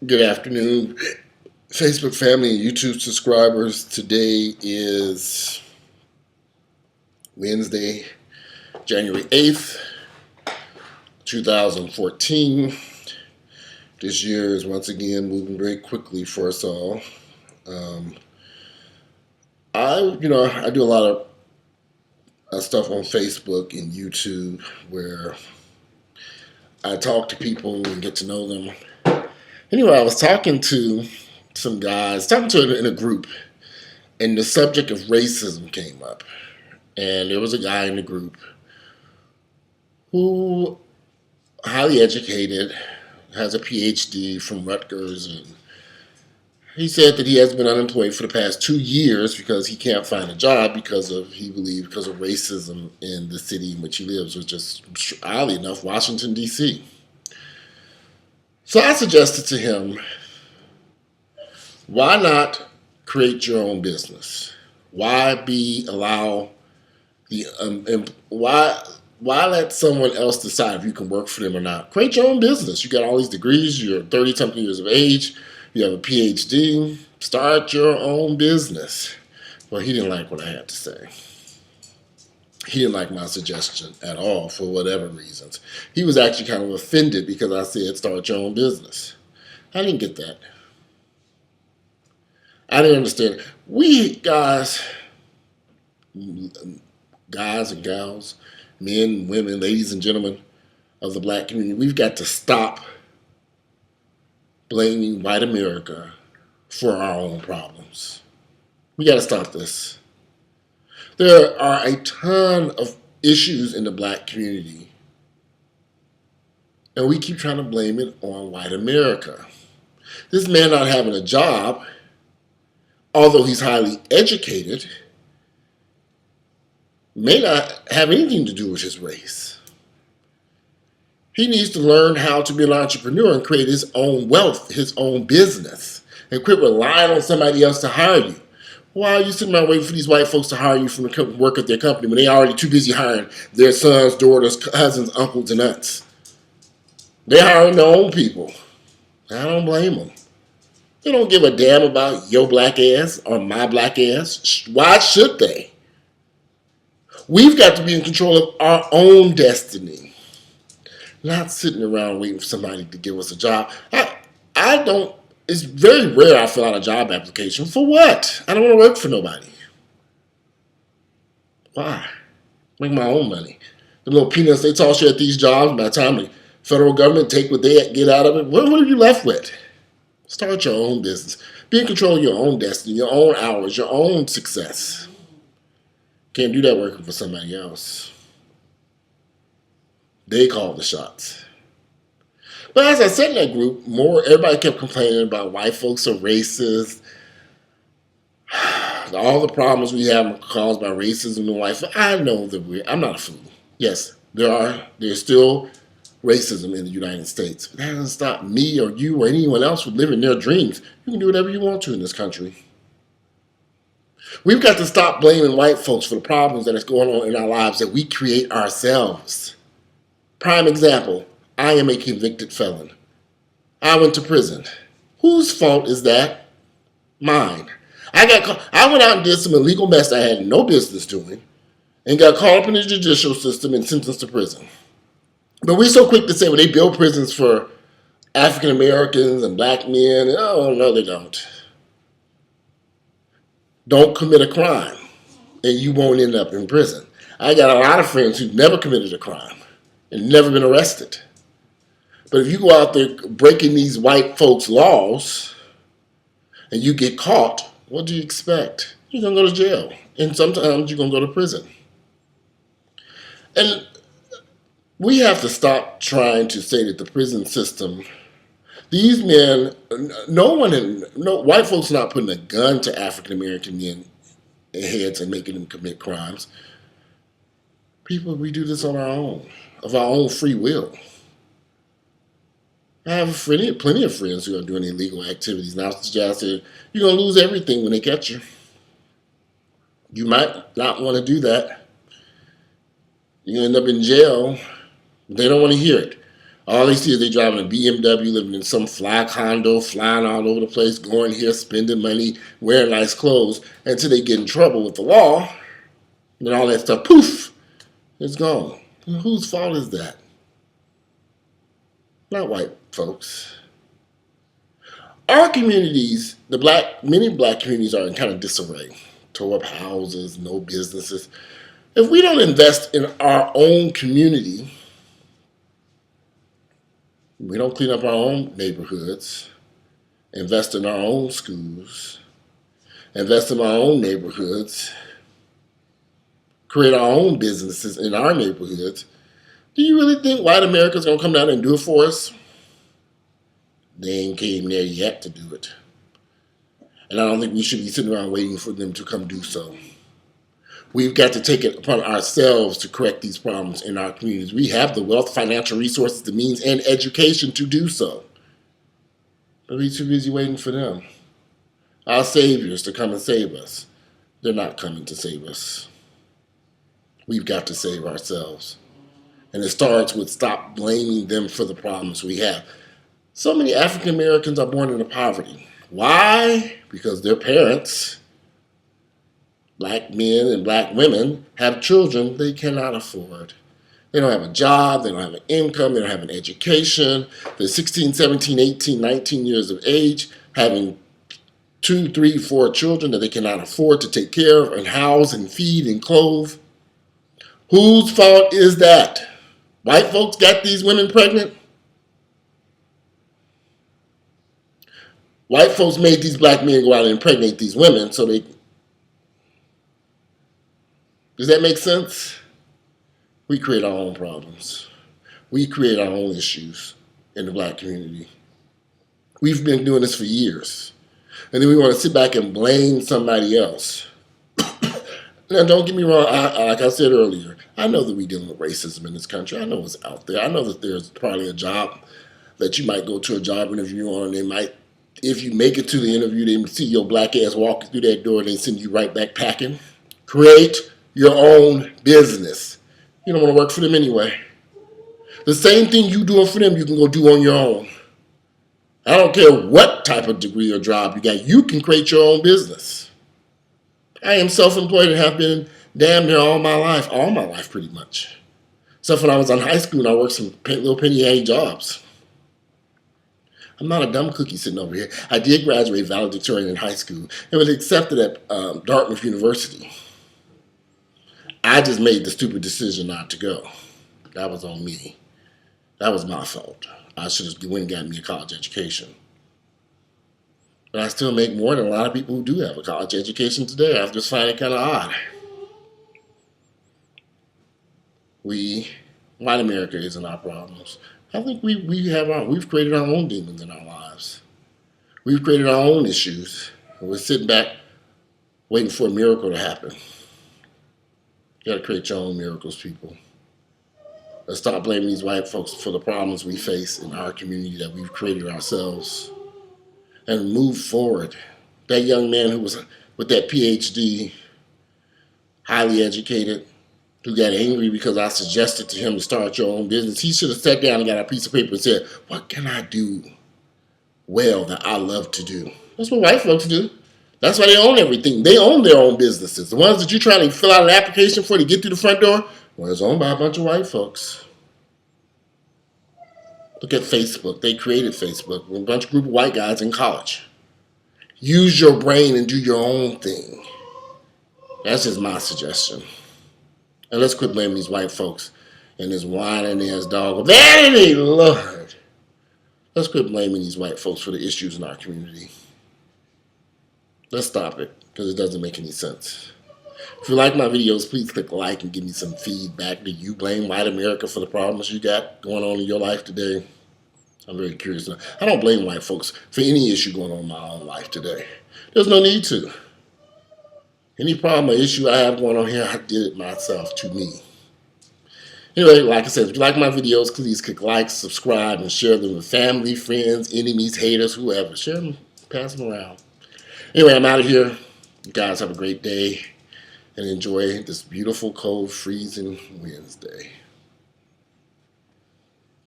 Good afternoon, Facebook family and YouTube subscribers. Today is Wednesday, January 8th, 2014. This year is once again moving very quickly for us all. Um, I do a lot of stuff on Facebook and YouTube where I talk to people and get to know them. Anyway, I was talking to some guys, talking to in a group, and the subject of racism came up. And there was a guy in the group who highly educated, has a PhD from Rutgers, and he said that he has been unemployed for the past 2 years because he can't find a job because of racism in the city in which he lives, which is oddly enough Washington D.C. So I suggested to him, why not create your own business? Why allow the why let someone else decide if you can work for them or not? Create your own business. You got all these degrees. You're 30 something years of age. You have a PhD. Start your own business. Well, he didn't like what I had to say. He didn't like my suggestion at all for whatever reasons. He was actually kind of offended because I said start your own business. I didn't get that. I didn't understand. We guys and gals, men, women, ladies and gentlemen of the black community, we've got to stop blaming white America for our own problems. We got to stop this. There are a ton of issues in the black community, and we keep trying to blame it on white America. This man not having a job, although he's highly educated, may not have anything to do with his race. He needs to learn how to be an entrepreneur and create his own wealth, his own business, and quit relying on somebody else to hire you. Why are you sitting around waiting for these white folks to hire you from the work at their company when they're already too busy hiring their sons, daughters, cousins, uncles, and aunts? They're hiring their own people. I don't blame them. They don't give a damn about your black ass or my black ass. Why should they? We've got to be in control of our own destiny, not sitting around waiting for somebody to give us a job. I don't. It's very rare I fill out a job application. For what? I don't want to work for nobody. Why? Make my own money. The little peanuts they toss you at these jobs, by the time the federal government take what they get out of it, what are you left with? Start your own business. Be in control of your own destiny, your own hours, your own success. Can't do that working for somebody else. They call the shots. But as I said in that group, everybody kept complaining about white folks are racist. All the problems we have are caused by racism and white folks. I know that I'm not a fool. Yes, there's still racism in the United States. But that doesn't stop me or you or anyone else from living their dreams. You can do whatever you want to in this country. We've got to stop blaming white folks for the problems that is going on in our lives that we create ourselves. Prime example, I am a convicted felon. I went to prison. Whose fault is that? Mine. I went out and did some illegal mess I had no business doing and got caught up in the judicial system and sentenced to prison. But we're so quick to say, well, they build prisons for African Americans and black men. Oh, no, they don't. Don't commit a crime and you won't end up in prison. I got a lot of friends who've never committed a crime and never been arrested. But if you go out there breaking these white folks' laws and you get caught, what do you expect? You're going to go to jail. And sometimes you're going to go to prison. And we have to stop trying to say that the prison system, these men, white folks are not putting a gun to African American men heads and making them commit crimes. People, we do this on our own, of our own free will. I have plenty of friends who are doing illegal activities. Now, suggest that you're going to lose everything when they catch you. You might not want to do that. You end up in jail. They don't want to hear it. All they see is they driving a BMW, living in some fly condo, flying all over the place, going here, spending money, wearing nice clothes, until they get in trouble with the law, and all that stuff, poof, it's gone. And whose fault is that? Not white folks. Our communities, many black communities are in kind of disarray. Tore up houses, no businesses. If we don't invest in our own community, we don't clean up our own neighborhoods, invest in our own schools, invest in our own neighborhoods, create our own businesses in our neighborhoods, do you really think white America's going to come down and do it for us? They ain't came there yet to do it. And I don't think we should be sitting around waiting for them to come do so. We've got to take it upon ourselves to correct these problems in our communities. We have the wealth, financial resources, the means, and education to do so. But we're too busy waiting for them. Our saviors to come and save us. They're not coming to save us. We've got to save ourselves. And it starts with stop blaming them for the problems we have. So many African Americans are born into poverty. Why? Because their parents, black men and black women, have children they cannot afford. They don't have a job, they don't have an income, they don't have an education. They're 16, 17, 18, 19 years of age, having 2, 3, 4 children that they cannot afford to take care of and house and feed and clothe. Whose fault is that? White folks got these women pregnant? White folks made these black men go out and impregnate these women so they... Does that make sense? We create our own problems. We create our own issues in the black community. We've been doing this for years. And then we want to sit back and blame somebody else. Now, don't get me wrong. Like I said earlier, I know that we're dealing with racism in this country. I know it's out there. I know that there's probably a job that you might go to a job interview on, and they might, if you make it to the interview, they see your black ass walking through that door and they send you right back packing. Create your own business. You don't want to work for them anyway. The same thing you doing for them, you can go do on your own. I don't care what type of degree or job you got. You can create your own business. I am self-employed and have been damn near all my life pretty much. Except when I was in high school and I worked some little penny jobs. I'm not a dumb cookie sitting over here. I did graduate valedictorian in high school and was accepted at Dartmouth University. I just made the stupid decision not to go. That was on me. That was my fault. I should have went and got me a college education. But I still make more than a lot of people who do have a college education today. I just find it kind of odd. White America isn't our problems. I think we've created our own demons in our lives. We've created our own issues. And we're sitting back waiting for a miracle to happen. You gotta create your own miracles, people. Let's stop blaming these white folks for the problems we face in our community that we've created ourselves. And move forward. That young man who was with that PhD, highly educated, who got angry because I suggested to him to start your own business, he should have sat down and got a piece of paper and said, what can I do well that I love to do? That's what white folks do. That's why they own everything. They own their own businesses. The ones that you try to fill out an application for to get through the front door, well, it's owned by a bunch of white folks. Look at Facebook. They created Facebook with a bunch of group of white guys in college. Use your brain and do your own thing. That's just my suggestion. And let's quit blaming these white folks and this whining ass dog. Vanity, Lord. Let's quit blaming these white folks for the issues in our community. Let's stop it, because it doesn't make any sense. If you like my videos, please click like and give me some feedback. Do you blame white America for the problems you got going on in your life today? I'm very curious. I don't blame white folks for any issue going on in my own life today. There's no need to. Any problem or issue I have going on here, I did it myself, to me. Anyway, like I said, if you like my videos, please click like, subscribe, and share them with family, friends, enemies, haters, whoever. Share them, pass them around. Anyway, I'm out of here. You guys have a great day and enjoy this beautiful, cold, freezing Wednesday.